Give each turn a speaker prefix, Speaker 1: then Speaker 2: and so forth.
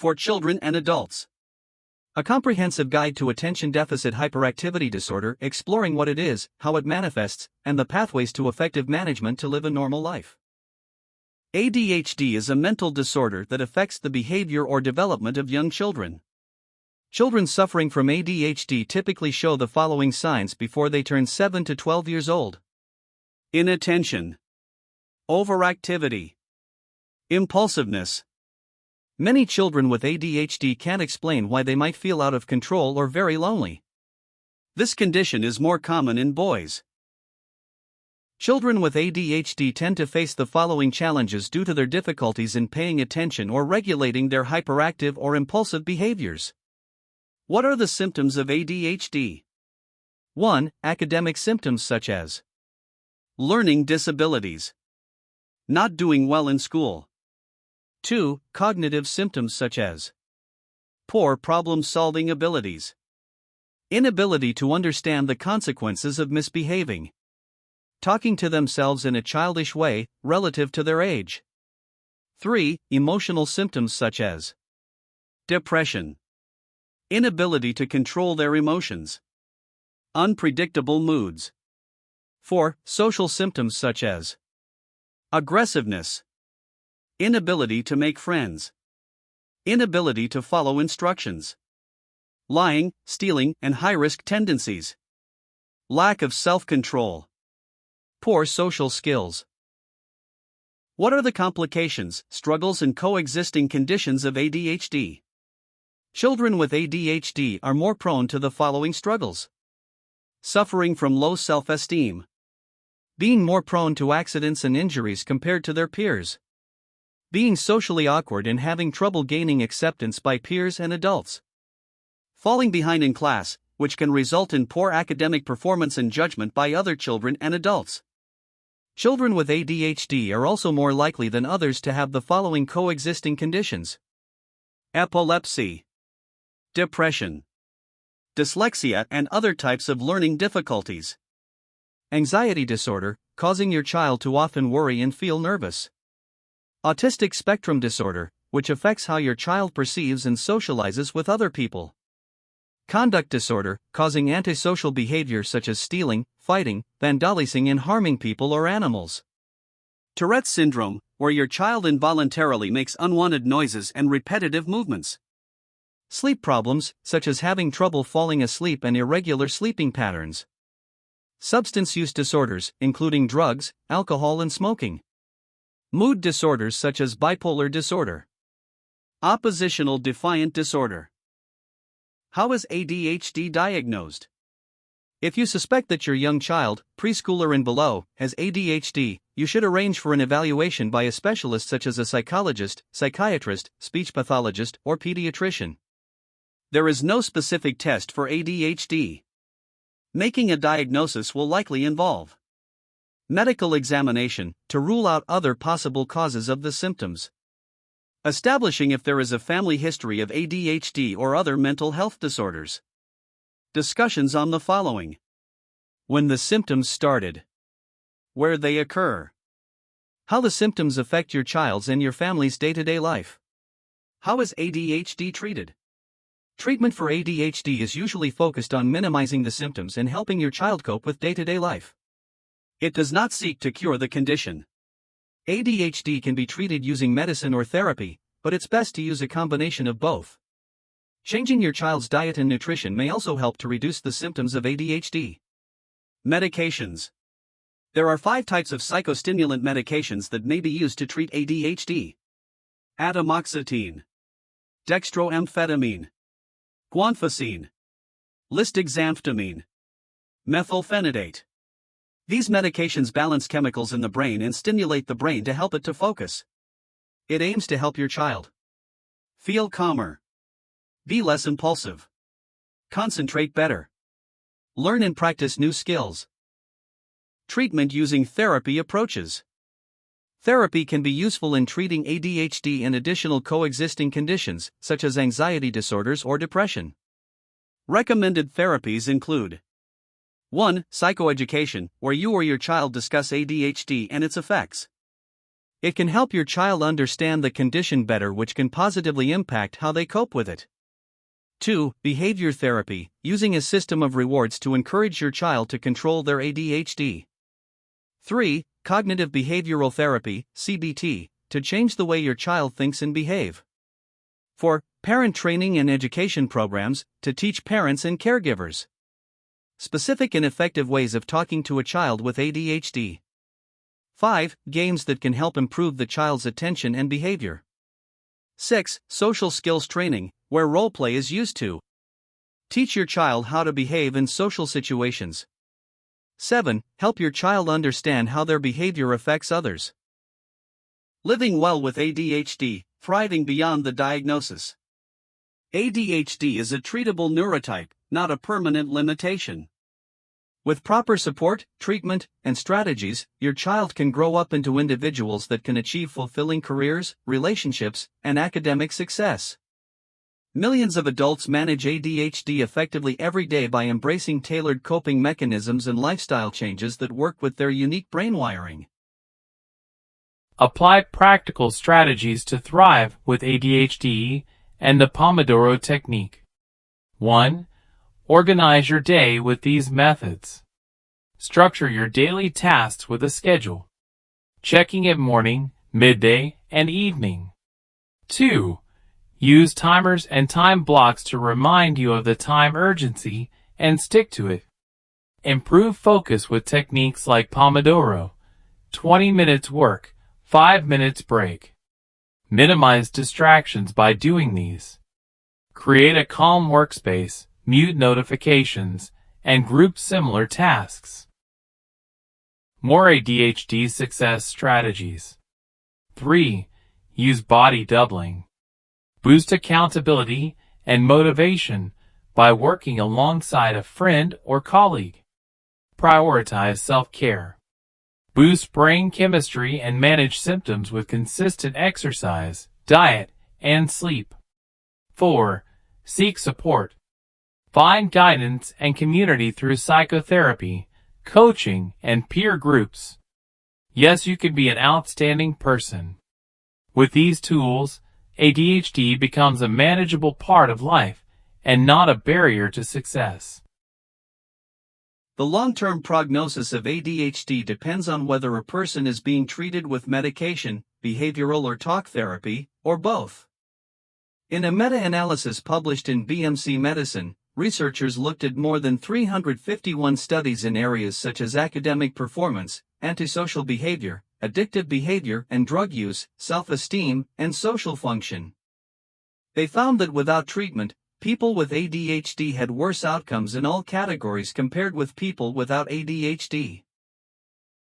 Speaker 1: for children and adults. A comprehensive guide to attention deficit hyperactivity disorder, exploring what it is, how it manifests, and the pathways to effective management to live a normal life. ADHD is a mental disorder that affects the behavior or development of young children. Children suffering from ADHD typically show the following signs before they turn 7 to 12 years old: inattention, overactivity, impulsiveness. Many children with ADHD can't explain why they might feel out of control or very lonely. This condition is more common in boys. Children with ADHD tend to face the following challenges due to their difficulties in paying attention or regulating their hyperactive or impulsive behaviors. What are the symptoms of ADHD? 1. Academic symptoms such as learning disabilities, not doing well in school. 2. Cognitive symptoms such as poor problem-solving abilities, inability to understand the consequences of misbehaving, talking to themselves in a childish way, relative to their age. 3. Emotional symptoms such as depression, inability to control their emotions, unpredictable moods. 4. Social symptoms such as aggressiveness, inability to make friends, inability to follow instructions, lying, stealing, and high-risk tendencies, lack of self-control, poor social skills. What are the complications, struggles, and coexisting conditions of ADHD? Children with ADHD are more prone to the following struggles: suffering from low self-esteem, being more prone to accidents and injuries compared to their peers, being socially awkward and having trouble gaining acceptance by peers and adults, falling behind in class, which can result in poor academic performance and judgment by other children and adults. Children with ADHD are also more likely than others to have the following coexisting conditions: epilepsy, depression, dyslexia, and other types of learning difficulties, anxiety disorder, causing your child to often worry and feel nervous, autistic spectrum disorder, which affects how your child perceives and socializes with other people, conduct disorder, causing antisocial behavior such as stealing, fighting, vandalizing, and harming people or animals, Tourette's syndrome, where your child involuntarily makes unwanted noises and repetitive movements, sleep problems, such as having trouble falling asleep and irregular sleeping patterns, substance use disorders, including drugs, alcohol, and smoking, mood disorders such as bipolar disorder, oppositional defiant disorder. How is ADHD diagnosed? If you suspect that your young child, preschooler and below, has ADHD, you should arrange for an evaluation by a specialist such as a psychologist, psychiatrist, speech pathologist, or pediatrician. There is no specific test for ADHD. Making a diagnosis will likely involve medical examination to rule out other possible causes of the symptoms, establishing if there is a family history of ADHD or other mental health disorders, discussions on the following: when the symptoms started, where they occur, how the symptoms affect your child's and your family's day-to-day life. How is ADHD treated? Treatment for ADHD is usually focused on minimizing the symptoms and helping your child cope with day-to-day life. It does not seek to cure the condition. ADHD can be treated using medicine or therapy, but it's best to use a combination of both. Changing your child's diet and nutrition may also help to reduce the symptoms of ADHD. Medications. There are 5 types of psychostimulant medications that may be used to treat ADHD: atomoxetine, dextroamphetamine, guanfacine, lisdexamfetamine, methylphenidate. These medications balance chemicals in the brain and stimulate the brain to help it to focus. It aims to help your child feel calmer, be less impulsive, concentrate better, learn and practice new skills. Treatment using therapy approaches. Therapy can be useful in treating ADHD and additional coexisting conditions, such as anxiety disorders or depression. Recommended therapies include 1. Psychoeducation, where you or your child discuss ADHD and its effects. It can help your child understand the condition better, which can positively impact how they cope with it. 2. Behavior therapy, using a system of rewards to encourage your child to control their ADHD. 3. Cognitive behavioral therapy, CBT, to change the way your child thinks and behave. 4. Parent training and education programs, to teach parents and caregivers specific and effective ways of talking to a child with ADHD. 5. Games that can help improve the child's attention and behavior. 6. Social skills training, where role play is used to teach your child how to behave in social situations. 7. Help your child understand how their behavior affects others. Living well with ADHD, thriving beyond the diagnosis. ADHD is a treatable neurotype, not a permanent limitation. With proper support, treatment, and strategies, your child can grow up into individuals that can achieve fulfilling careers, relationships, and academic success. Millions of adults manage ADHD effectively every day by embracing tailored coping mechanisms and lifestyle changes that work with their unique brain wiring.
Speaker 2: Apply practical strategies to thrive with ADHD and the Pomodoro technique. 1. Organize your day with these methods. Structure your daily tasks with a schedule, checking it morning, midday, and evening. 2. Use timers and time blocks to remind you of the time urgency and stick to it. Improve focus with techniques like Pomodoro, 20 minutes work, 5 minutes break. Minimize distractions by doing these. Create a calm workspace, mute notifications, and group similar tasks. More ADHD success strategies. 3. Use body doubling. Boost accountability and motivation by working alongside a friend or colleague. Prioritize self-care. Boost brain chemistry and manage symptoms with consistent exercise, diet, and sleep. 4. Seek support. Find guidance and community through psychotherapy, coaching, and peer groups. Yes, you can be an outstanding person. With these tools, ADHD becomes a manageable part of life and not a barrier to success.
Speaker 1: The long-term prognosis of ADHD depends on whether a person is being treated with medication, behavioral or talk therapy, or both. In a meta-analysis published in BMC Medicine, researchers looked at more than 351 studies in areas such as academic performance, antisocial behavior, addictive behavior and drug use, self-esteem, and social function. They found that without treatment, people with ADHD had worse outcomes in all categories compared with people without ADHD.